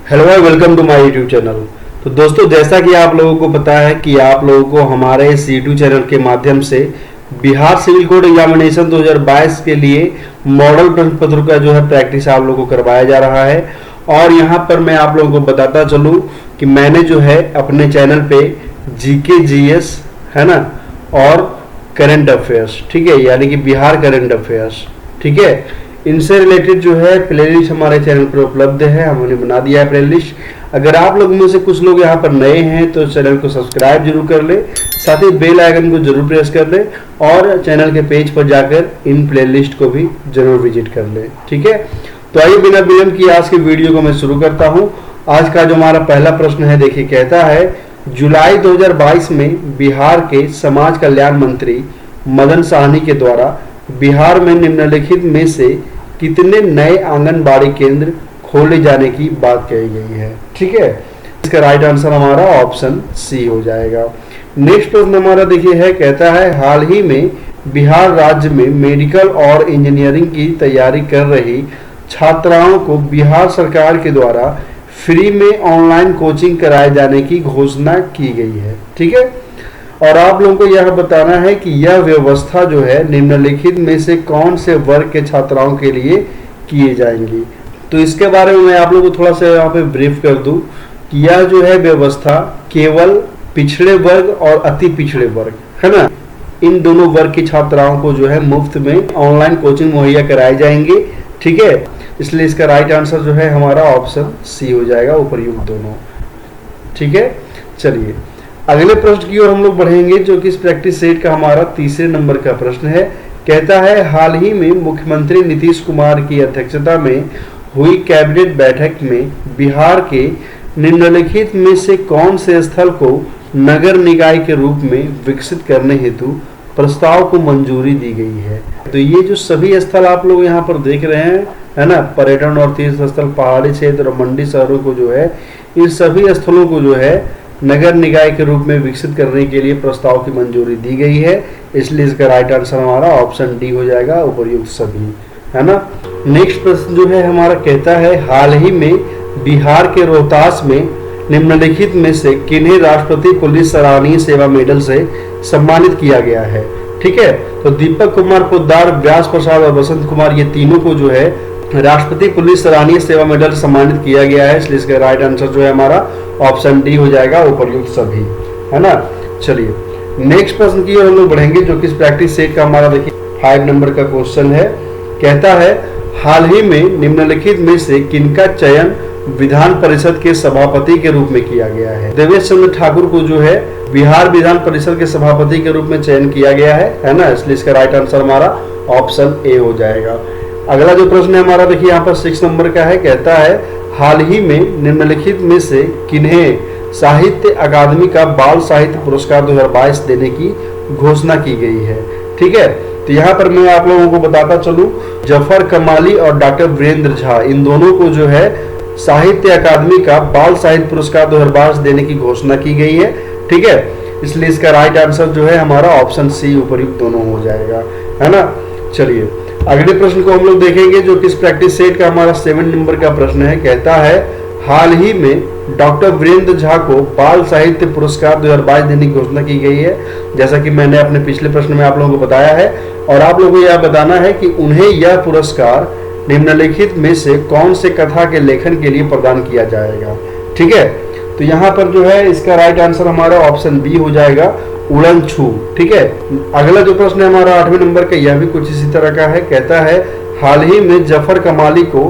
Hello भाई, welcome to my YouTube channel. तो दोस्तों, जैसा कि आप लोगों को पता है कि आप लोगों को हमारे इस यूट्यूब चैनल के माध्यम से बिहार सिविल कोड एग्जामिनेशन 2022 के लिए मॉडल प्रश्न पत्र का जो है प्रैक्टिस आप लोगों को करवाया जा रहा है। और यहाँ पर मैं आप लोगों को बताता चलूँ कि मैंने जो है अपने चैनल पे जीके जीएस है ना और करंट अफेयर्स, ठीक है, यानी कि बिहार करंट अफेयर्स, ठीक है, इनसे रिलेटेड जो है प्लेलिस्ट हमारे चैनल पर उपलब्ध है। हमने बना दिया है प्लेलिस्ट। अगर आप लोग में से कुछ लोग यहाँ पर नए हैं तो चैनल को सब्सक्राइब जरूर कर ले, साथ ही बेल आइकन को जरूर प्रेस कर ले और चैनल के पेज पर जाकर इन प्लेलिस्ट को भी जरूर विजिट कर ले, ठीक है। तो आइए बिना विलंब की आज की वीडियो को मैं शुरू करता हूँ। आज का जो हमारा पहला प्रश्न है, देखिए, कहता है जुलाई 2022 में बिहार के समाज कल्याण मंत्री मदन साहनी के द्वारा बिहार में निम्नलिखित में से कितने नए आंगनबाड़ी केंद्र खोले जाने की बात कही गई है, ठीक है। इसका राइट आंसर हमारा ऑप्शन सी हो जाएगा। नेक्स्ट प्रश्न हमारा देखिए है, कहता है हाल ही में बिहार राज्य में मेडिकल और इंजीनियरिंग की तैयारी कर रही छात्राओं को बिहार सरकार के द्वारा फ्री में ऑनलाइन कोचिंग कराए जाने की घोषणा की गई है, ठीक है। और आप लोगों को यह बताना है कि यह व्यवस्था जो है निम्नलिखित में से कौन से वर्ग के छात्राओं के लिए किए जाएंगी। तो इसके बारे में मैं आप लोगों को थोड़ा सा यहाँ पे ब्रीफ कर दूं कि यह जो है व्यवस्था केवल पिछड़े वर्ग और अति पिछड़े वर्ग, है ना, इन दोनों वर्ग की छात्राओं को जो है मुफ्त में ऑनलाइन कोचिंग मुहैया कराई जाएंगे, ठीक है। इसलिए इसका राइट आंसर जो है हमारा ऑप्शन सी हो जाएगा, उपरयुक्त दोनों, ठीक है। चलिए अगले प्रश्न की ओर हम लोग बढ़ेंगे, जो कि इस प्रैक्टिस सेट का हमारा तीसरे नंबर का प्रश्न है। कहता है हाल ही में मुख्यमंत्री नीतीश कुमार की अध्यक्षता में हुई कैबिनेट बैठक में बिहार के निम्नलिखित में से कौन से स्थल को नगर निकाय के रूप में विकसित करने हेतु प्रस्ताव को मंजूरी दी गई है। तो ये जो सभी स्थल आप लोग यहाँ पर देख रहे हैं, है ना, पर्यटन और तीर्थ स्थल, पहाड़ी क्षेत्र और मंडी शहरों को जो है, इन सभी स्थलों को जो है नगर निकाय के रूप में विकसित करने के लिए प्रस्ताव की मंजूरी दी गई है। इसलिए इसका राइट आंसर हमारा ऑप्शन डी हो जाएगा, उपरयुक्त सभी, है ना। नेक्स्ट प्रश्न जो है हमारा कहता है हाल ही में बिहार के रोहतास में निम्नलिखित में से किन्हें राष्ट्रपति पुलिस सराहनीय सेवा मेडल से सम्मानित किया गया है, ठीक है। तो दीपक कुमार पोद्दार, व्यास प्रसाद और बसंत कुमार, ये तीनों को जो है राष्ट्रपति पुलिस सराहनीय सेवा मेडल सम्मानित किया गया है। इसलिए इसका राइट आंसर जो है हमारा ऑप्शन डी हो जाएगा, उपरयुक्त सभी, है ना। चलिए नेक्स्ट प्रश्न की ओर हम लोग बढ़ेंगे, जो कि इस प्रैक्टिस सेट का हमारा देखिए 5 नंबर का क्वेश्चन है। कहता है हाल ही में निम्नलिखित में से किनका चयन विधान परिषद के सभापति के रूप में किया गया है। देवेश चंद्र ठाकुर को जो है बिहार विधान परिषद के सभापति के रूप में चयन किया गया है ना। इसलिए इसका राइट आंसर हमारा ऑप्शन ए हो जाएगा। अगला जो प्रश्न है हमारा देखिए यहाँ पर 6 नंबर का है। कहता है हाल ही में निम्नलिखित में से किन्हें साहित्य अकादमी का बाल साहित्य पुरस्कार 2022 देने की घोषणा की गई है, ठीक है। तो यहाँ पर मैं आप लोगों को बताता चलूं, जफर कमाली और डॉक्टर वीरेंद्र झा, इन दोनों को जो है साहित्य अकादमी का बाल साहित्य पुरस्कार 2022 देने की घोषणा की गई है, ठीक है। इसलिए इसका राइट आंसर जो है हमारा ऑप्शन सी, उपरयुक्त दोनों हो जाएगा, है ना। चलिए अगले प्रश्न को हम लोग देखेंगे, जो कि इस प्रैक्टिस सेट का हमारा 7 नंबर का प्रश्न है। कहता है हाल ही में डॉक्टर वीरेंद्र झा को बाल साहित्य पुरस्कार 2022 देने की घोषणा की गई है, जैसा कि मैंने अपने पिछले प्रश्न में आप लोगों को बताया है। और आप लोगों को यह बताना है कि उन्हें यह पुरस्कार निम्नलिखित में से कौन से कथा के लेखन के लिए प्रदान किया जाएगा, ठीक है। तो यहाँ पर जो है इसका राइट आंसर हमारा ऑप्शन बी हो जाएगा, उड़न छू, ठीक है। अगला जो प्रश्न है हमारा 8वें नंबर का, यह भी कुछ इसी तरह का है। कहता है हाल ही में जफर कमाली को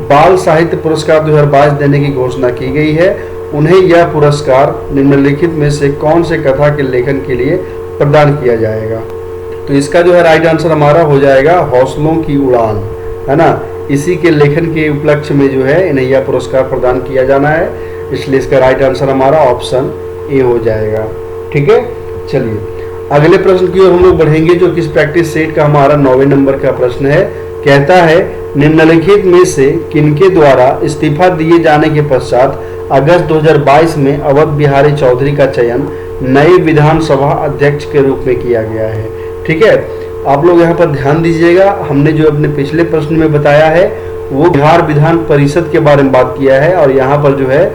बाल साहित्य पुरस्कार 2022 देने की घोषणा की गई है। उन्हें यह पुरस्कार निम्नलिखित में से कौन से कथा के लेखन के लिए प्रदान किया जाएगा। तो इसका जो है राइट आंसर हमारा हो जाएगा हौसलों की उड़ान, है ना। इसी के लेखन के उपलक्ष्य में जो है इन्हें यह पुरस्कार प्रदान किया जाना है। इसलिए इसका राइट आंसर हमारा ऑप्शन ए हो जाएगा, ठीक है। चलिए अगले प्रश्न की ओर हम लोग बढ़ेंगे, जो कि इस प्रैक्टिस सेट का हमारा 9वें नंबर का प्रश्न है। कहता है निम्नलिखित में से किनके द्वारा इस्तीफा दिए जाने के पश्चात अगस्त 2022 में अवध बिहारी चौधरी का चयन नए विधानसभा अध्यक्ष के रूप में किया गया है, ठीक है। आप लोग यहाँ पर ध्यान दीजिएगा, हमने जो अपने पिछले प्रश्न में बताया है वो बिहार विधान परिषद के बारे में बात किया है और यहाँ पर जो है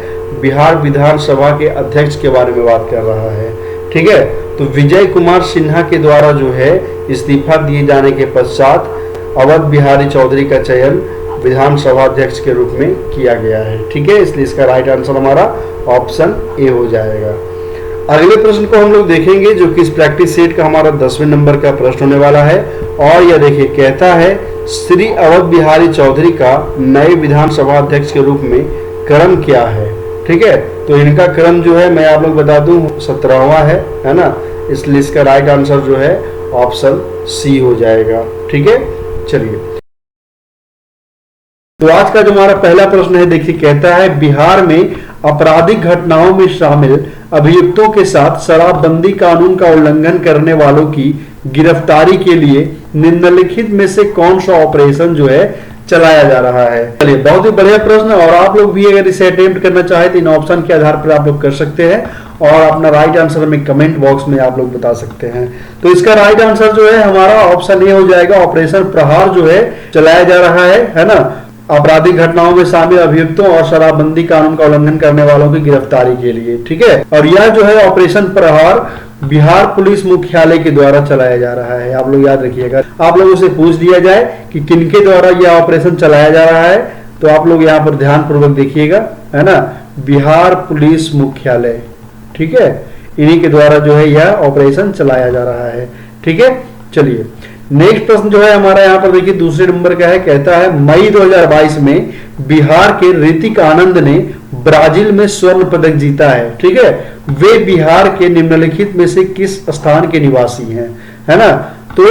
बिहार विधानसभा के अध्यक्ष के बारे में बात कर रहा है। ठीक है, तो विजय कुमार सिन्हा के द्वारा जो है इस्तीफा दिए जाने के पश्चात अवध बिहारी चौधरी का चयन विधानसभा अध्यक्ष के रूप में किया गया है। ठीक है, इसलिए इसका राइट आंसर हमारा ऑप्शन ए हो जाएगा। अगले प्रश्न को हम लोग देखेंगे जो कि इस प्रैक्टिस सेट का हमारा 10वें नंबर का प्रश्न होने वाला है और यह देखिए कहता है श्री अवध बिहारी चौधरी का नए विधानसभा अध्यक्ष के रूप में क्रम क्या है। ठीक है, तो इनका क्रम जो है मैं आप लोग बता दूं 17वां है ना, इसलिए इसका राइट आंसर जो है ऑप्शन सी हो जाएगा। ठीक है, चलिए तो आज का जो हमारा पहला प्रश्न है देखिए कहता है बिहार में आपराधिक घटनाओं में शामिल अभियुक्तों के साथ शराबबंदी कानून का उल्लंघन करने वालों की गिरफ्तारी के लिए निम्नलिखित में से कौन सा ऑपरेशन जो है चलाया जा रहा है। चलिए बहुत ही बढ़िया प्रश्न, और आप लोग भी अगर इसे अटेम्प्ट करना चाहे तो इन ऑप्शन के आधार पर आप लोग कर सकते हैं और अपना राइट आंसर में कमेंट बॉक्स में आप लोग बता सकते हैं। तो इसका राइट आंसर जो है हमारा ऑप्शन ए हो जाएगा, ऑपरेशन प्रहार जो है चलाया जा रहा है ना, आपराधिक घटनाओं में शामिल अभियुक्तों और शराबबंदी कानून का उल्लंघन करने वालों की गिरफ्तारी के लिए। ठीक है, और यह जो है ऑपरेशन प्रहार बिहार पुलिस मुख्यालय के द्वारा चलाया जा रहा है। आप लोग याद रखिएगा, आप लोगों से पूछ दिया जाए कि किनके द्वारा यह ऑपरेशन चलाया जा रहा है तो आप लोग यहाँ पर ध्यान पूर्वक देखिएगा, है ना, बिहार पुलिस मुख्यालय। ठीक है, इन्हीं के द्वारा जो है यह ऑपरेशन चलाया जा रहा है। ठीक है, चलिए नेक्स्ट प्रश्न जो है हमारा यहाँ पर देखिए दूसरे नंबर का है, कहता है मई 2022 में बिहार के ऋतिक आनंद ने ब्राजील में स्वर्ण पदक जीता है। ठीक है, वे बिहार के निम्नलिखित में से किस स्थान के निवासी हैं, है ना। तो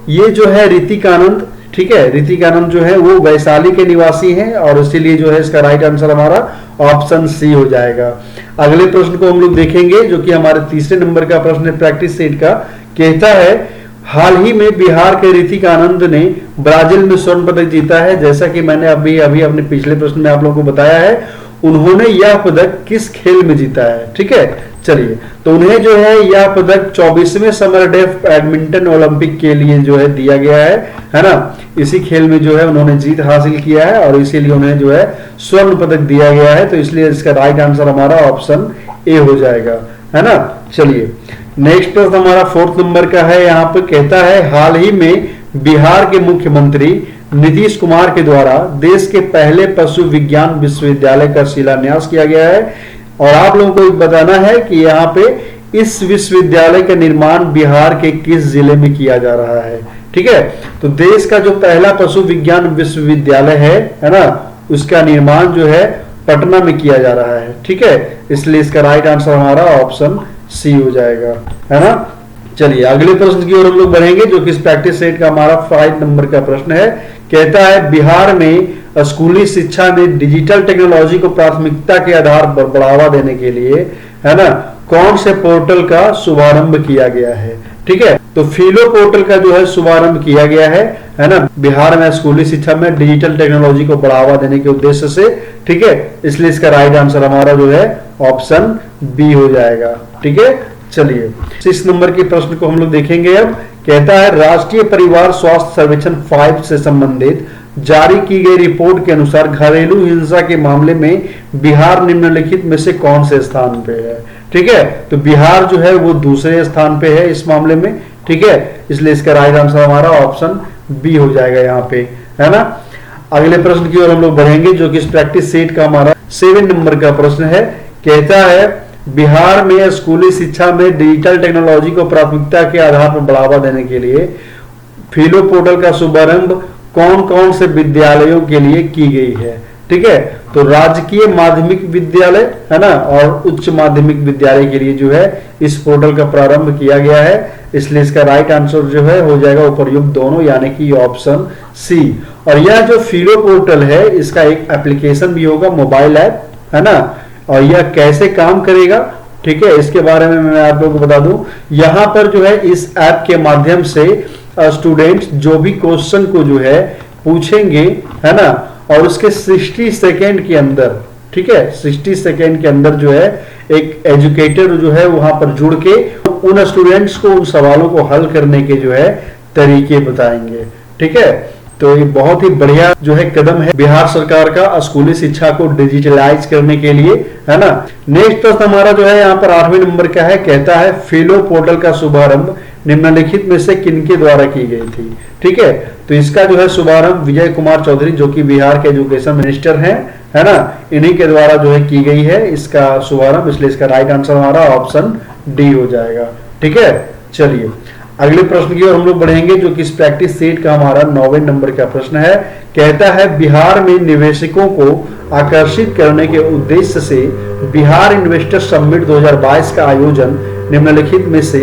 ये जो है ऋतिक आनंद, ठीक है, ऋतिक आनंद जो है वो वैशाली के निवासी हैं और इसीलिए जो है इसका राइट आंसर हमारा ऑप्शन सी हो जाएगा। अगले प्रश्न को हम लोग देखेंगे जो कि हमारे तीसरे नंबर का प्रश्न है प्रैक्टिस सेट का, कहता है हाल ही में बिहार के ऋतिक आनंद ने ब्राजील में स्वर्ण पदक जीता है। जैसा कि मैंने अभी अपने पिछले प्रश्न में आप लोगों को बताया है, उन्होंने यह पदक किस खेल में जीता है। ठीक है, चलिए तो उन्हें जो है यह पदक 24वें समर डेफ बैडमिंटन ओलंपिक के लिए जो है दिया गया है ना। इसी खेल में जो है उन्होंने जीत हासिल किया है और इसीलिए उन्हें जो है स्वर्ण पदक दिया गया है, तो इसलिए इसका राइट आंसर हमारा ऑप्शन ए हो जाएगा, है ना। चलिए नेक्स्ट प्रश्न हमारा फोर्थ नंबर का है, यहाँ पर कहता है हाल ही में बिहार के मुख्यमंत्री नीतीश कुमार के द्वारा देश के पहले पशु विज्ञान विश्वविद्यालय का शिलान्यास किया गया है और आप लोगों को बताना है कि यहाँ पे इस विश्वविद्यालय का निर्माण बिहार के किस जिले में किया जा रहा है। ठीक है, तो देश का जो पहला पशु विज्ञान विश्वविद्यालय है ना, उसका निर्माण जो है पटना में किया जा रहा है। ठीक है, इसलिए इसका राइट आंसर हमारा ऑप्शन सी हो जाएगा, है ना। चलिए अगले प्रश्न की ओर हम लोग बढ़ेंगे जो कि इस प्रैक्टिस सेट का हमारा 5 नंबर का प्रश्न है, कहता है बिहार में स्कूली शिक्षा में डिजिटल टेक्नोलॉजी को प्राथमिकता के आधार पर बढ़ावा देने के लिए, है ना, कौन से पोर्टल का शुभारंभ किया गया है। ठीक है, तो फिलो पोर्टल का जो है शुभारंभ किया गया है ना, बिहार में स्कूली शिक्षा में डिजिटल टेक्नोलॉजी को बढ़ावा देने के उद्देश्य से। ठीक है, इसलिए इसका राइट आंसर हमारा जो है ऑप्शन बी हो जाएगा। ठीक है, चलिए 6 नंबर के प्रश्न को हम लोग देखेंगे अब, कहता है राष्ट्रीय परिवार स्वास्थ्य सर्वेक्षण 5 से संबंधित जारी की गई रिपोर्ट के अनुसार घरेलू हिंसा के मामले में बिहार निम्नलिखित में से कौन से स्थान पे है। ठीक है, तो बिहार जो है वो दूसरे स्थान पे है इस मामले में। ठीक है, इसलिए इसका राइट आंसर हमारा ऑप्शन बी हो जाएगा यहाँ पे, है ना। अगले प्रश्न की ओर हम लोग बढ़ेंगे जो कि इस प्रैक्टिस सेट का हमारा 7 नंबर का प्रश्न है, कहता है बिहार में स्कूली शिक्षा में डिजिटल टेक्नोलॉजी को प्राथमिकता के आधार पर बढ़ावा देने के लिए फिलो पोर्टल का शुभारंभ कौन कौन से विद्यालयों के लिए की गई है। ठीक है, तो राजकीय माध्यमिक विद्यालय, है ना, और उच्च माध्यमिक विद्यालय के लिए जो है इस पोर्टल का प्रारंभ किया गया है, इसलिए इसका राइट आंसर जो है हो जाएगा उपर्युक्त दोनों, यानी कि ऑप्शन सी। और यह जो फिलो पोर्टल है इसका एक एप्लीकेशन भी होगा, मोबाइल ऐप, है ना, और यह कैसे काम करेगा, ठीक है, इसके बारे में मैं आप लोगों को बता दूं। यहां पर जो है इस ऐप के माध्यम से स्टूडेंट्स जो भी क्वेश्चन को जो है पूछेंगे, है ना, और उसके 60 सेकेंड के अंदर, ठीक है, 60 सेकेंड के अंदर जो है एक एजुकेटर जो है वहां पर जुड़ के उन स्टूडेंट्स को उन सवालों को हल करने के जो है तरीके बताएंगे। ठीक है, तो ये बहुत ही बढ़िया जो है कदम है बिहार सरकार का स्कूली शिक्षा को डिजिटलाइज करने के लिए, है ना। नेक्स्ट प्रश्न हमारा जो है यहाँ पर 8वें नंबर का है, कहता है फेलो पोर्टल का शुभारंभ निम्नलिखित में से किनके द्वारा की गई थी। ठीक है, तो इसका जो है शुभारंभ विजय कुमार चौधरी जो कि बिहार के एजुकेशन मिनिस्टर हैं, है ना, इन्हीं के द्वारा जो है की गई है इसका शुभारंभ, इसलिए इसका राइट आंसर हमारा ऑप्शन डी हो जाएगा। ठीक है, चलिए अगले प्रश्न की ओर हम लोग बढ़ेंगे जो कि इस प्रैक्टिस सेट का हमारा 9वें नंबर का प्रश्न है। कहता है बिहार में निवेशकों को आकर्षित करने के उद्देश्य से बिहार इन्वेस्टर समिट 2022 का आयोजन निम्नलिखित में से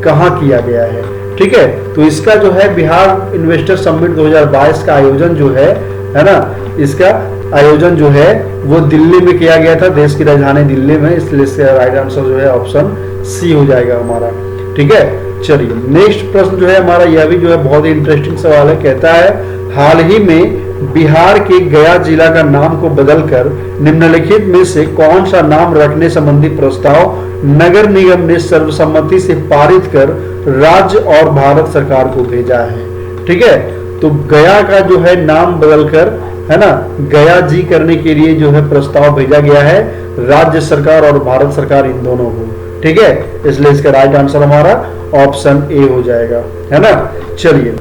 कहां किया गया है। ठीक है, तो इसका जो है बिहार इन्वेस्टर समिट 2022 का आयोजन जो है ना, इसका आयोजन जो है वो दिल्ली में किया गया था, देश की राजधानी दिल्ली में, इसलिए इसका राइट आंसर जो है ऑप्शन सी हो जाएगा हमारा। ठीक है, चलिए नेक्स्ट प्रश्न जो है हमारा यह भी जो है बहुत ही इंटरेस्टिंग सवाल है। कहता है हाल ही में बिहार के गया जिला का नाम को बदलकर निम्नलिखित में से कौन सा नाम रखने संबंधी प्रस्ताव नगर निगम ने सर्वसम्मति से पारित कर राज्य और भारत सरकार को भेजा है। ठीक है, तो गया का जो है नाम बदलकर, है ना, गया जी करने के लिए जो है प्रस्ताव भेजा गया है राज्य सरकार और भारत सरकार इन दोनों को। ठीक है, इसलिए इसका राइट आंसर हमारा ऑप्शन ए हो जाएगा, है ना। चलिए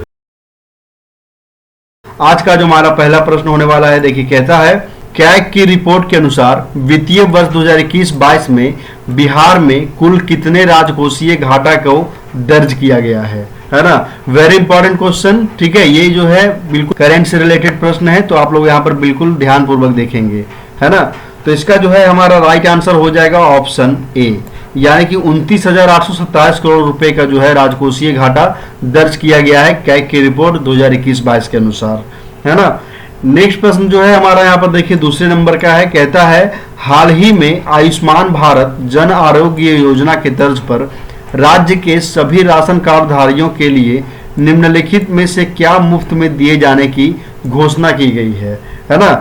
आज का जो हमारा पहला प्रश्न होने वाला है, देखिए कहता है कैग की रिपोर्ट के अनुसार वित्तीय वर्ष 2021-22 में बिहार में कुल कितने राजकोषीय घाटा को दर्ज किया गया है ना। Very important question. ठीक है, ये जो है बिल्कुल करेंट से रिलेटेड प्रश्न है, तो आप लोग यहाँ पर बिल्कुल ध्यान पूर्वक देखेंगे, है ना। तो इसका जो है हमारा राइट आंसर हो जाएगा ऑप्शन ए, यानी कि 29,827 करोड़ रुपए का जो है राजकोषीय घाटा दर्ज किया गया है कैग की रिपोर्ट 2021-22 के अनुसार, है ना। नेक्स्ट प्रश्न जो है हमारा यहाँ पर देखिए दूसरे नंबर का है। कहता है हाल ही में आयुष्मान भारत जन आरोग्य योजना के तर्ज पर राज्य के सभी राशन कार्डधारियों के लिए निम्नलिखित में से क्या मुफ्त में दिए जाने की घोषणा की गई है ना।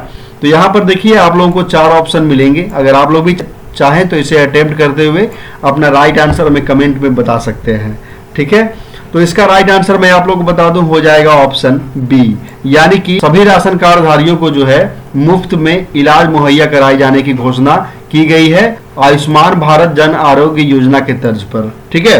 तो यहाँ पर देखिए आप लोगों को 4 ऑप्शन मिलेंगे। अगर आप लोग भी चाहें तो इसे अटेम्प्ट करते हुए अपना राइट आंसर हमें कमेंट में बता सकते हैं। ठीक है, तो इसका राइट आंसर मैं आप लोगों को बता दूं हो जाएगा ऑप्शन बी, यानी कि सभी राशन कार्डधारियों को जो है मुफ्त में इलाज मुहैया कराए जाने की घोषणा की गई है आयुष्मान भारत जन आरोग्य योजना के तर्ज पर। ठीक है,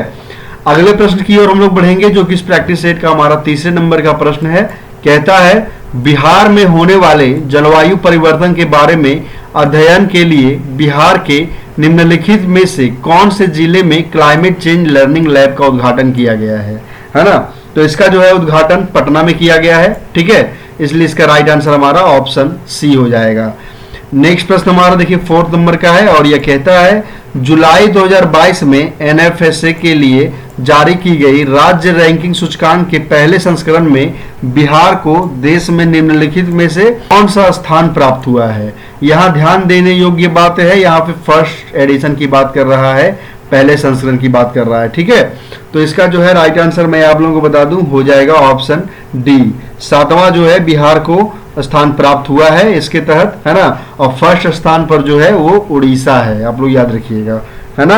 अगले प्रश्न की ओर हम लोग बढ़ेंगे जो कि इस प्रैक्टिस सेट का हमारा तीसरे नंबर का प्रश्न है। कहता है बिहार में होने वाले जलवायु परिवर्तन के बारे में अध्ययन के लिए बिहार के निम्नलिखित में से कौन से जिले में क्लाइमेट चेंज लर्निंग लैब का उद्घाटन किया गया है ना। तो इसका जो है उद्घाटन पटना में किया गया है। ठीक है, इसलिए इसका राइट आंसर हमारा ऑप्शन सी हो जाएगा। नेक्स्ट प्रश्न हमारा देखिए 4th नंबर का है और यह कहता है जुलाई 2022 में एनएफएसए के लिए जारी की गई राज्य रैंकिंग सूचकांक के पहले संस्करण में बिहार को देश में निम्नलिखित में से कौन सा स्थान प्राप्त हुआ है। यहाँ ध्यान देने योग्य बात है, यहाँ पे फर्स्ट एडिशन की बात कर रहा है, पहले संस्करण की बात कर रहा है। ठीक है, तो इसका जो है राइट आंसर मैं आप लोगों को बता दूं हो जाएगा ऑप्शन डी, 7वां जो है बिहार को स्थान प्राप्त हुआ है इसके तहत, है ना। और फर्स्ट स्थान पर जो है वो उड़ीसा है, आप लोग याद रखिएगा, है ना।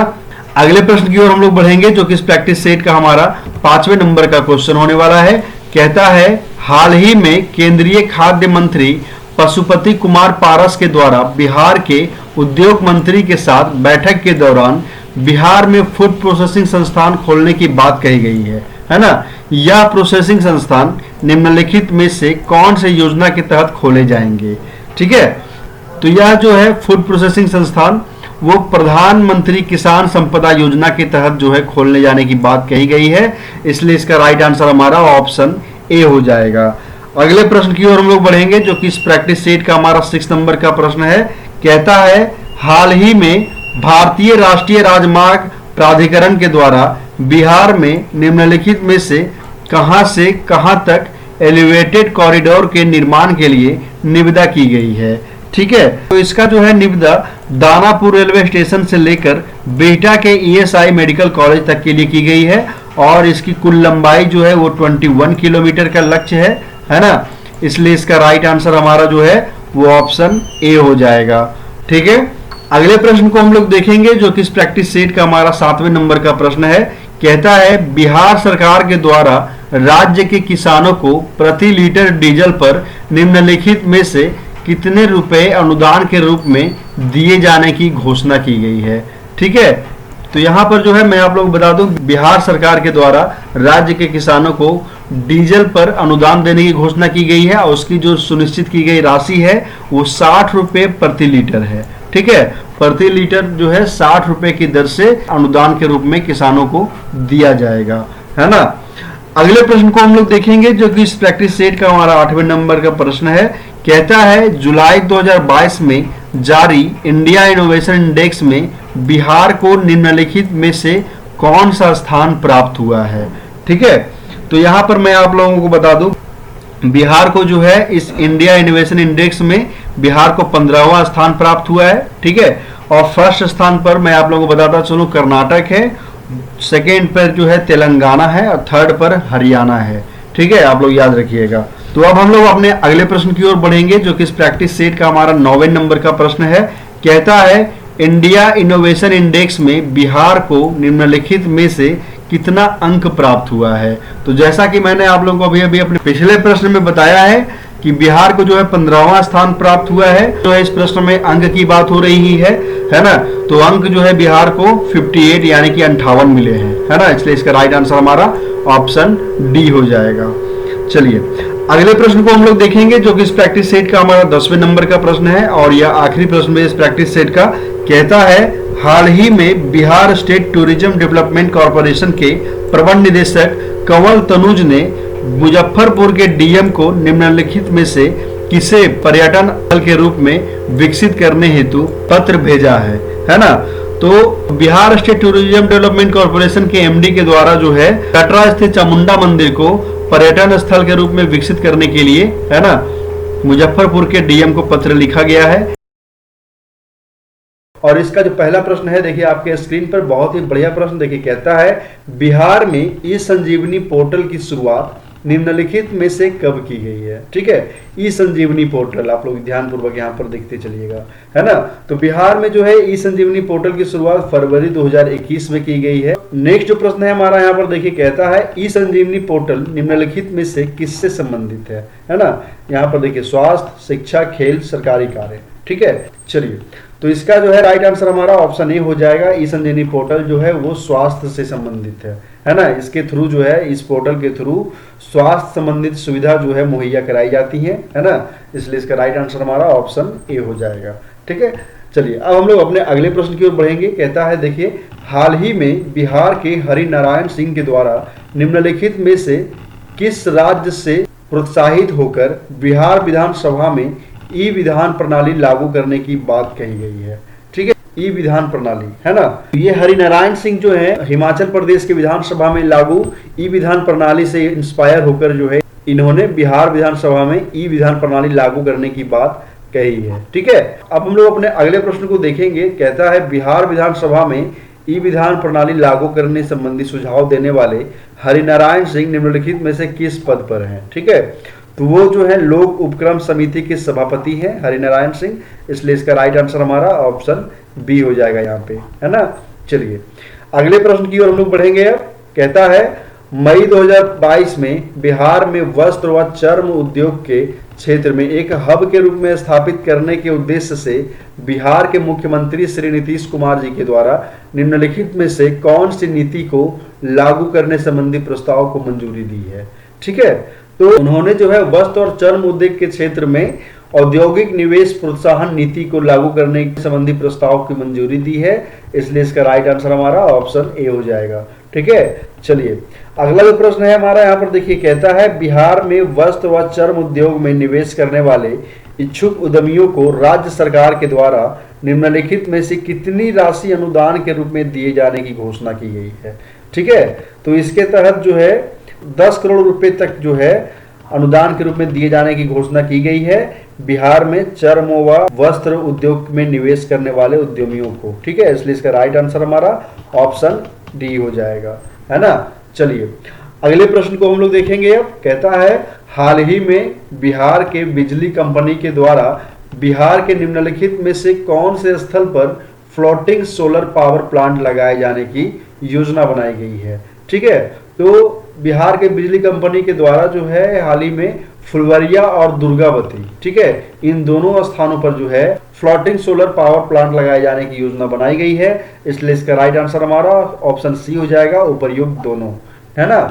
अगले प्रश्न की ओर हम लोग बढ़ेंगे जो कि इस प्रैक्टिस सेट का हमारा 5वें नंबर का क्वेश्चन होने वाला है। कहता है हाल ही में केंद्रीय खाद्य मंत्री पशुपति कुमार पारस के द्वारा बिहार के उद्योग मंत्री के साथ बैठक के दौरान बिहार में फूड प्रोसेसिंग संस्थान खोलने की बात कही गई है ना। यह प्रोसेसिंग संस्थान निम्नलिखित में से कौन से योजना के तहत खोले जाएंगे। ठीक है, तो यह जो है फूड प्रोसेसिंग संस्थान वो प्रधानमंत्री किसान संपदा योजना के तहत जो है खोलने जाने की बात कही गई है, इसलिए इसका राइट आंसर हमारा ऑप्शन ए हो जाएगा। अगले प्रश्न की ओर हम लोग बढ़ेंगे जो कि इस प्रैक्टिस सेट का हमारा 6 नंबर का प्रश्न है। कहता है हाल ही में भारतीय राष्ट्रीय राजमार्ग प्राधिकरण के द्वारा बिहार में निम्नलिखित में से कहां तक एलिवेटेड कॉरिडोर के निर्माण के लिए निविदा की गई है। ठीक है, तो इसका जो है निविदा दानापुर रेलवे स्टेशन से लेकर बिहटा के ईएसआई मेडिकल कॉलेज तक के लिए की गई है और इसकी कुल लंबाई जो है वो 21 किलोमीटर का लक्ष्य है ना। इसलिए इसका राइट आंसर हमारा जो है वो ऑप्शन ए हो जाएगा। ठीक है, अगले प्रश्न को हम लोग देखेंगे जो कि इस प्रैक्टिस सेट का हमारा 7वें नंबर का प्रश्न है। कहता है बिहार सरकार के द्वारा राज्य के किसानों को प्रति लीटर डीजल पर निम्नलिखित में से कितने रुपए अनुदान के रूप में दिए जाने की घोषणा की गई है। ठीक है, तो यहाँ पर जो है मैं आप लोगों को बता दूं, बिहार सरकार के द्वारा राज्य के किसानों को डीजल पर अनुदान देने की घोषणा की गई है और उसकी जो सुनिश्चित की गई राशि है वो 60 रुपए प्रति लीटर है। ठीक है, प्रति लीटर जो है 60 रुपए की दर से अनुदान के रूप में किसानों को दिया जाएगा, है ना। अगले प्रश्न को हम लोग देखेंगे जो कि इस प्रैक्टिस सेट का हमारा 8वें नंबर का प्रश्न है। कहता है जुलाई 2022 में जारी इंडिया इनोवेशन इंडेक्स में बिहार को निम्नलिखित में से कौन सा स्थान प्राप्त हुआ है। ठीक है, तो यहाँ पर मैं आप लोगों को बता दूं, बिहार को जो है इस इंडिया इनोवेशन इंडेक्स में बिहार को 15वां स्थान प्राप्त हुआ है। ठीक है, और फर्स्ट स्थान पर मैं आप लोगों को बताता चलूं कर्नाटक है, सेकेंड पर जो है तेलंगाना है और थर्ड पर हरियाणा है। ठीक है, आप लोग याद रखिएगा। तो अब हम लोग अपने अगले प्रश्न की ओर बढ़ेंगे जो कि इस प्रैक्टिस सेट का हमारा 9वें नंबर का प्रश्न है। कहता है इंडिया इनोवेशन इंडेक्स में बिहार को निम्नलिखित में से कितना अंक प्राप्त हुआ है। तो जैसा कि मैंने आप लोगों को अभी अभी अपने पिछले प्रश्न में बताया है कि बिहार को जो है 15वां स्थान प्राप्त हुआ है। तो इस प्रश्न में अंक की बात हो रही है ना। तो अंक जो है बिहार को 58 यानी कि 58 मिले हैं, है ना। इसलिए इसका राइट आंसर हमारा ऑप्शन डी हो जाएगा। चलिए अगले प्रश्न को हम लोग देखेंगे जो कि इस प्रैक्टिस सेट का हमारा 10वें नंबर का प्रश्न है और यह आखिरी प्रश्न है इस प्रैक्टिस सेट का। कहता है हाल ही में Bihar state tourism development corporation के प्रबंध निदेशक कंवल तनुज ने मुजफ्फरपुर के डीएम को निम्नलिखित में से किसे पर्यटन स्थल के रूप में विकसित करने हेतु पत्र भेजा है ना। तो Bihar state tourism development corporation के एमडी के द्वारा जो है कटरा स्थित चामुंडा मंदिर को पर्यटन स्थल के रूप में विकसित करने के लिए, है ना, मुजफ्फरपुर के डीएम को पत्र लिखा गया है। और इसका जो पहला प्रश्न है देखिए आपके स्क्रीन पर, बहुत ही बढ़िया प्रश्न। देखिए कहता है बिहार में ई संजीवनी पोर्टल की शुरुआत निम्नलिखित में से कब की गई है। ठीक है, ई संजीवनी पोर्टल आप लोग ध्यानपूर्वक यहाँ पर देखते चलिएगा, है ना। तो बिहार में जो है ई संजीवनी पोर्टल की शुरुआत फरवरी 2021 में की गई है। नेक्स्ट जो प्रश्न है हमारा यहाँ पर देखिए कहता है ई संजीवनी पोर्टल निम्नलिखित में से किससे संबंधित है ना। यहाँ पर देखिए स्वास्थ्य, शिक्षा, खेल, सरकारी कार्य। ठीक है, चलिए तो इसका जो है राइट आंसर हमारा ऑप्शन ए हो जाएगा। ई संजीवनी पोर्टल जो है वो स्वास्थ्य से संबंधित है ना। इसके थ्रू जो है इस पोर्टल के थ्रू स्वास्थ्य संबंधित सुविधा जो है मुहैया कराई जाती है ना। इसलिए इसका राइट आंसर हमारा ऑप्शन ए हो जाएगा। ठीक है, चलिए अब हम लोग अपने अगले प्रश्न की ओर बढ़ेंगे। कहता है देखिए हाल ही में बिहार के हरिनारायण सिंह के द्वारा निम्नलिखित में से किस राज्य से प्रोत्साहित होकर बिहार विधानसभा में ई विधान प्रणाली लागू करने की बात कही गई है। ठीक है, ई विधान प्रणाली, है ना। ये हरिनारायण सिंह जो है हिमाचल प्रदेश के विधानसभा में लागू ई विधान प्रणाली से इंस्पायर होकर जो है इन्होंने बिहार विधानसभा में ई विधान प्रणाली लागू करने की बात कही है। ठीक है, अब हम लोग अपने अगले प्रश्न को देखेंगे। कहता है बिहार विधानसभा में ई विधान प्रणाली लागू करने संबंधी सुझाव देने वाले हरिनारायण सिंह निम्नलिखित में से किस पद पर हैं। ठीक है, तो वो जो है लोक उपक्रम समिति के सभापति हैं हरिनारायण सिंह। इसलिए इसका राइट आंसर हमारा ऑप्शन बी हो जाएगा यहाँ पे, है ना। चलिए अगले प्रश्न की ओर हम लोग बढ़ेंगे। अब कहता है मई 2022 में बिहार में वस्त्र व चर्म उद्योग के क्षेत्र में एक हब के रूप में स्थापित करने के उद्देश्य से बिहार के मुख्यमंत्री श्री नीतीश कुमार जी के द्वारा निम्नलिखित में से कौन सी नीति को लागू करने संबंधी प्रस्ताव को मंजूरी दी है। ठीक है, तो उन्होंने जो है वस्त्र और चर्म उद्योग के क्षेत्र में औद्योगिक निवेश प्रोत्साहन नीति को लागू करने संबंधी प्रस्ताव की मंजूरी दी है। इसलिए इसका राइट आंसर हमारा ऑप्शन ए हो जाएगा। ठीक है, चलिए अगला जो प्रश्न है हमारा यहाँ पर देखिए कहता है बिहार में वस्त्र व चर्म उद्योग में निवेश करने वाले इच्छुक उद्यमियों को राज्य सरकार के द्वारा निम्नलिखित में से कितनी राशि अनुदान के रूप में दिए जाने की घोषणा की गई है। ठीक है, तो इसके तहत जो है 10 करोड़ रुपए तक जो है अनुदान के रूप में दिए जाने की घोषणा की गई है बिहार में चर्म व वस्त्र उद्योग में निवेश करने वाले उद्यमियों को। ठीक है, इसलिए इसका राइट आंसर हमारा ऑप्शन डी हो जाएगा, है ना। चलिए अगले प्रश्न को हम लोग देखेंगे। अब कहता है हाल ही में बिहार के बिजली कंपनी के द्वारा बिहार के निम्नलिखित में से कौन से स्थल पर फ्लोटिंग सोलर पावर प्लांट लगाए जाने की योजना बनाई गई है। ठीक है, तो बिहार के बिजली कंपनी के द्वारा जो है हाल ही में फुलवरिया और दुर्गावती, ठीक है, इन दोनों स्थानों पर जो है फ्लोटिंग सोलर पावर प्लांट लगाए जाने की योजना बनाई गई है। इसलिए इसका राइट आंसर हमारा ऑप्शन सी हो जाएगा, उपर्युक्त दोनों, है ना।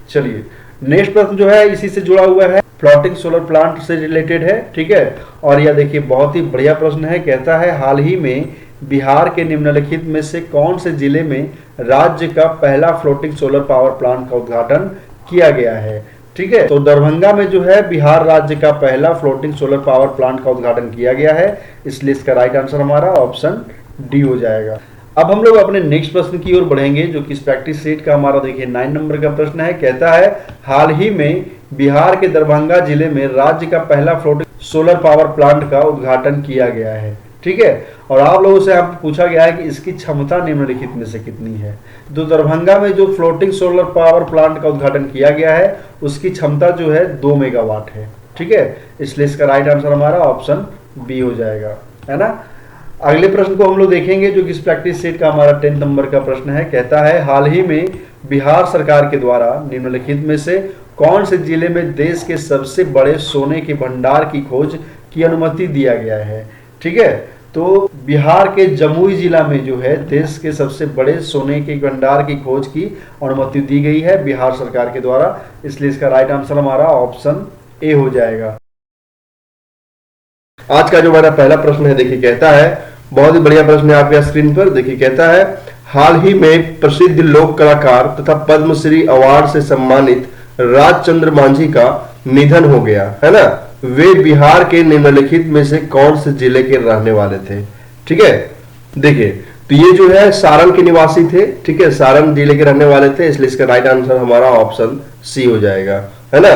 चलिए नेक्स्ट प्रश्न जो है इसी से जुड़ा हुआ है, फ्लोटिंग सोलर प्लांट से रिलेटेड है। ठीक है, और यह देखिए बहुत ही बढ़िया प्रश्न है। कहता है हाल ही में बिहार के निम्नलिखित में से कौन से जिले में राज्य का पहला फ्लोटिंग सोलर पावर प्लांट का उद्घाटन किया गया है। ठीक है, तो दरभंगा में जो है बिहार राज्य का पहला फ्लोटिंग सोलर पावर प्लांट का उद्घाटन किया गया है। इसलिए इसका राइट आंसर हमारा ऑप्शन डी हो जाएगा। अब हम लोग अपने नेक्स्ट प्रश्न की ओर बढ़ेंगे, जो कि इस प्रैक्टिस सेट का हमारा देखिए 9 नंबर का प्रश्न है। कहता है हाल ही में बिहार के दरभंगा जिले में राज्य का पहला फ्लोटिंग सोलर पावर प्लांट का उद्घाटन किया गया है। ठीक है, और आप लोगों से आपको पूछा गया है कि इसकी क्षमता निम्नलिखित में से कितनी है। तो दरभंगा में जो फ्लोटिंग सोलर पावर प्लांट का उद्घाटन किया गया है उसकी क्षमता जो है 2 मेगावाट है। ठीक है, इसलिए इसका राइट आंसर हमारा ऑप्शन बी हो जाएगा, है ना। अगले प्रश्न को हम लोग देखेंगे, जो कि इस प्रैक्टिस सेट का हमारा 10 नंबर का प्रश्न है। कहता है हाल ही में बिहार सरकार के द्वारा निम्नलिखित में से कौन से जिले में देश के सबसे बड़े सोने के भंडार की खोज की अनुमति दिया गया है। ठीक है, तो बिहार के जमुई जिला में जो है देश के सबसे बड़े सोने के भंडार की खोज की अनुमति दी गई है बिहार सरकार के द्वारा। इसलिए इसका राइट आंसर हमारा ऑप्शन ए हो जाएगा। आज का जो हमारा पहला प्रश्न है, देखिए कहता है, बहुत ही बढ़िया प्रश्न है आपके स्क्रीन पर। देखिए कहता है हाल ही में प्रसिद्ध लोक कलाकार तथा पद्मश्री अवार्ड से सम्मानित राजचंद्र मांझी का निधन हो गया, है ना। वे बिहार के निम्नलिखित में से कौन से जिले के रहने वाले थे। ठीक है, देखिए तो ये जो है सारण के निवासी थे। ठीक है, सारण जिले के रहने वाले थे। इसलिए इसका राइट आंसर हमारा ऑप्शन सी हो जाएगा, है ना।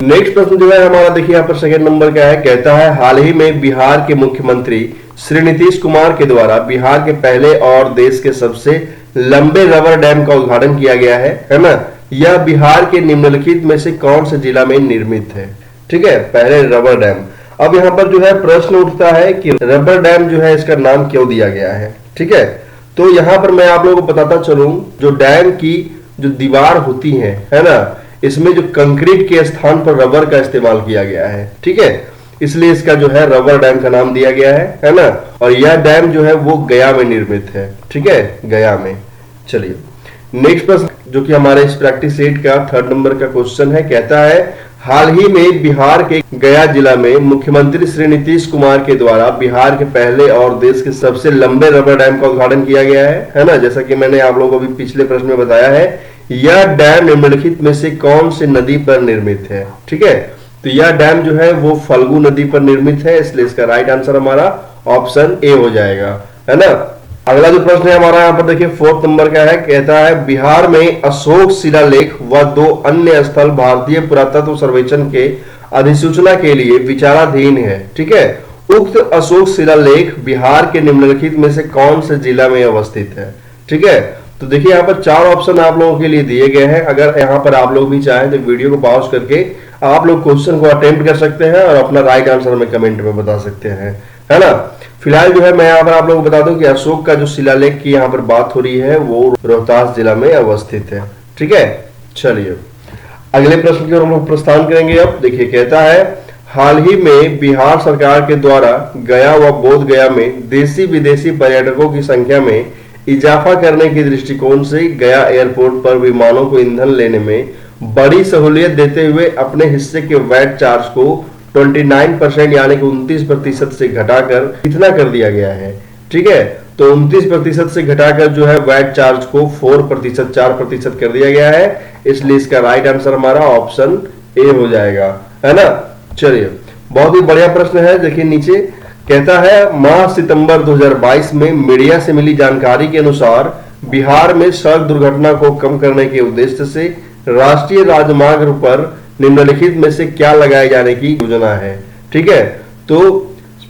नेक्स्ट प्रश्न जो है हमारा देखिए यहाँ पर सेकंड नंबर का है। कहता है हाल ही में बिहार के मुख्यमंत्री श्री नीतीश कुमार के द्वारा बिहार के पहले और देश के सबसे लंबे रबर डैम का उद्घाटन किया गया है ना। यह बिहार के निम्नलिखित में से कौन से जिला में निर्मित है। ठीक है, पहले रबर डैम। अब यहाँ पर जो है प्रश्न उठता है कि रबर डैम जो है इसका नाम क्यों दिया गया है। ठीक है, तो यहाँ पर मैं आप लोगों को बताता चलूं, जो डैम की जो दीवार होती है ना, इसमें जो कंक्रीट के स्थान पर रबर का इस्तेमाल किया गया है। ठीक है, इसलिए इसका जो है रबर डैम का नाम दिया गया है ना। और यह डैम जो है वो गया में निर्मित है। ठीक है, गया में। चलिए नेक्स्ट प्रश्न, जो कि हमारे इस प्रैक्टिस सेट का 3rd नंबर का क्वेश्चन है। कहता है हाल ही में बिहार के गया जिला में मुख्यमंत्री श्री नीतीश कुमार के द्वारा बिहार के पहले और देश के सबसे लंबे रबर डैम का उद्घाटन किया गया है ना। जैसा कि मैंने आप लोगों को अभी पिछले प्रश्न में बताया है, यह डैम निम्नलिखित में से कौन सी नदी पर निर्मित है। ठीक है, तो यह डैम जो है वो फल्गु नदी पर निर्मित है। इसलिए इसका राइट आंसर हमारा ऑप्शन ए हो जाएगा, है ना। अगला जो प्रश्न है हमारा यहाँ पर देखिए 4th नंबर का है। कहता है बिहार में अशोक शिलालेख व 2 अन्य स्थल भारतीय पुरातत्व सर्वेक्षण के अधिसूचना के लिए विचाराधीन है। ठीक है, उक्त अशोक शिलालेख बिहार के निम्नलिखित में से कौन से जिला में अवस्थित है। ठीक है, तो देखिए यहाँ पर 4 ऑप्शन आप लोगों के लिए दिए गए हैं। अगर यहाँ पर आप लोग भी चाहें तो वीडियो को पॉज करके आप लोग क्वेश्चन को अटेम्प्ट कर सकते हैं और अपना राइट आंसर हमें कमेंट में बता सकते हैं, है ना। फिलहाल जो है मैं यहाँ पर आप लोगों को बता दूं कि अशोक का जो शिलालेख की यहाँ पर बात हो रही है वो रोहतास जिला में अवस्थित है। ठीक है, चलिए अगले प्रश्न की ओर हम लोग प्रस्थान करेंगे। अब देखिए कहता है हाल ही में बिहार सरकार के द्वारा गया व बोध गया में देशी विदेशी पर्यटकों की संख्या में इजाफा करने के दृष्टिकोण से गया एयरपोर्ट पर विमानों को ईंधन लेने में बड़ी सहूलियत देते हुए अपने हिस्से के वैट चार्ज को 29% यानी कि 29% से घटाकर कितना कर दिया गया है। ठीक है, तो 29% से घटाकर जो है वैट चार्ज को 4% कर दिया गया है। इसलिए इसका राइट आंसर हमारा ऑप्शन ए हो जाएगा, है ना। चलिए बहुत ही बढ़िया प्रश्न है। देखिए नीचे कहता है माह सितंबर 2022 में मीडिया से मिली जानकारी के अनुसार बिहार में सड़क दुर्घटना को कम करने के उद्देश्य से राष्ट्रीय राजमार्ग पर निम्नलिखित में से क्या लगाए जाने की योजना है। ठीक है, तो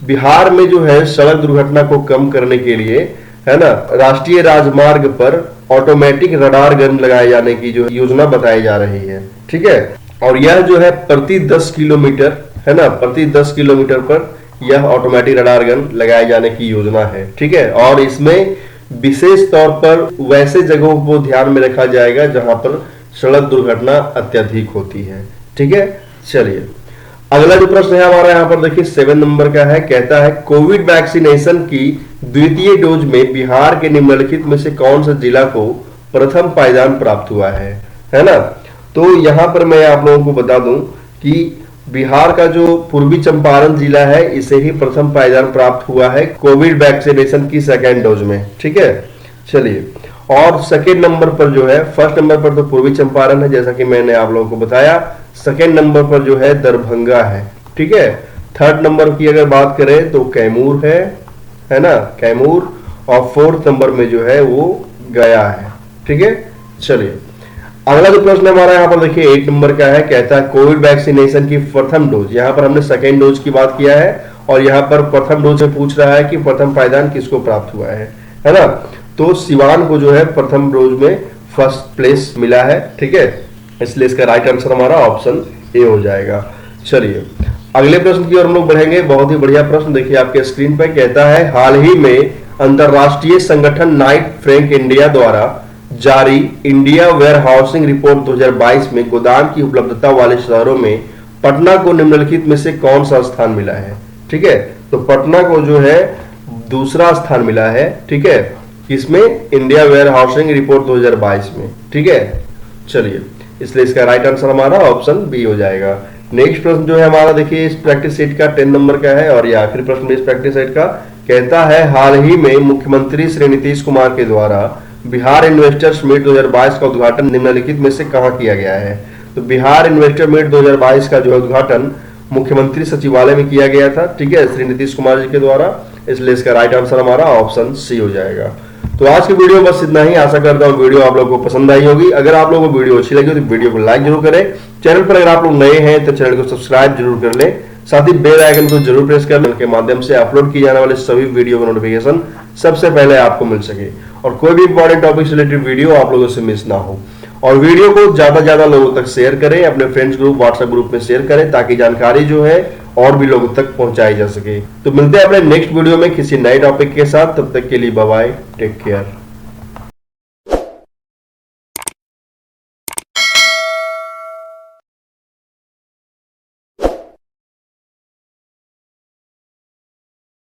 बिहार में जो है सड़क दुर्घटना को कम करने के लिए, है ना, राष्ट्रीय राजमार्ग पर ऑटोमेटिक रडार गन लगाए जाने की जो योजना बताई जा रही है। ठीक है, और यह जो है प्रति 10 किलोमीटर, है ना, प्रति 10 किलोमीटर पर यह ऑटोमेटिक रडार गन लगाए जाने की योजना है। ठीक है, और इसमें विशेष तौर पर वैसे जगहों को ध्यान में रखा जाएगा जहां पर सड़क दुर्घटना अत्यधिक होती है। ठीक है, चलिए अगला जो प्रश्न है हमारा यहाँ पर देखिए 7 नंबर का है। कहता है कोविड वैक्सीनेशन की द्वितीय डोज में बिहार के निम्नलिखित में से कौन सा जिला को प्रथम पायदान प्राप्त हुआ है ना। तो यहाँ पर मैं आप लोगों को बता दूं कि बिहार का जो पूर्वी चंपारण जिला है इसे ही प्रथम पायदान प्राप्त हुआ है कोविड वैक्सीनेशन की सेकेंड डोज में। ठीक है, चलिए और सेकेंड नंबर पर जो है, फर्स्ट नंबर पर तो पूर्वी चंपारण है जैसा कि मैंने आप लोगों को बताया, सेकेंड नंबर पर जो है दरभंगा है। ठीक है, थर्ड नंबर की अगर बात करें तो कैमूर है ना, कैमूर, और फोर्थ नंबर में जो है वो गया है। ठीक है, चलिए अगला जो प्रश्न हमारा यहाँ पर देखिए 8 नंबर का है। कहता है कोविड वैक्सीनेशन की प्रथम डोज, यहाँ पर हमने सेकेंड डोज की बात किया है और यहाँ पर प्रथम डोज से पूछ रहा है कि प्रथम पायदान किसको प्राप्त हुआ है ना। तो सिवान को जो है प्रथम डोज में फर्स्ट प्लेस मिला है। ठीक है, इसलिए इसका राइट आंसर हमारा ऑप्शन ए हो जाएगा। चलिए अगले प्रश्न की ओर हम लोग बढ़ेंगे। बहुत ही बढ़िया प्रश्न देखिए आपके स्क्रीन पर। कहता है हाल ही में अंतरराष्ट्रीय संगठन नाइट फ्रैंक इंडिया द्वारा जारी इंडिया वेयर हाउसिंग रिपोर्ट 2022 में गोदाम की उपलब्धता वाले शहरों में पटना को निम्नलिखित में से कौन सा स्थान मिला है। ठीक है, तो पटना को जो है दूसरा स्थान मिला है। ठीक है, इसमें इंडिया वेयर हाउसिंग रिपोर्ट 2022 में। ठीक है, चलिए इसलिए इसका राइट आंसर हमारा ऑप्शन बी हो जाएगा। नेक्स्ट प्रश्न जो है हमारा देखिए इस प्रैक्टिस सेट का 10 नंबर का है और ये आखिरी प्रश्न इस प्रैक्टिस सेट का। कहता है हाल ही में मुख्यमंत्री श्री नीतीश कुमार के द्वारा बिहार इन्वेस्टर्स मीट 2022 का उद्घाटन निम्नलिखित में से कहां किया गया है। तो बिहार इन्वेस्टर मीट 2022 का जो है उद्घाटन मुख्यमंत्री सचिवालय में किया गया था। ठीक है, श्री नीतीश कुमार जी के द्वारा, इसलिए इसका राइट आंसर हमारा ऑप्शन सी हो जाएगा। तो आज की वीडियो बस इतना ही। आशा करता हूँ वीडियो आप लोगों को पसंद आई होगी। अगर आप लोगों को वीडियो अच्छी लगी हो तो वीडियो को लाइक जरूर करें। चैनल पर अगर आप लोग नए हैं तो चैनल को सब्सक्राइब जरूर कर लें, साथ ही बेल आइकन को जरूर प्रेस कर लें के माध्यम से अपलोड किए जाने वाले सभी वीडियो का नोटिफिकेशन सबसे पहले आपको मिल सके और कोई भी इंपॉर्टेंट टॉपिक से रिलेटेड वीडियो आप लोगों से मिस ना हो। और वीडियो को ज्यादा लोगों तक शेयर करें, अपने फ्रेंड्स ग्रुप व्हाट्सएप ग्रुप में शेयर करें ताकि जानकारी जो है और भी लोगों तक पहुंचाई जा सके। तो मिलते हैं अपने नेक्स्ट वीडियो में किसी नए टॉपिक के साथ। तब तक के लिए बाय बाय, टेक केयर।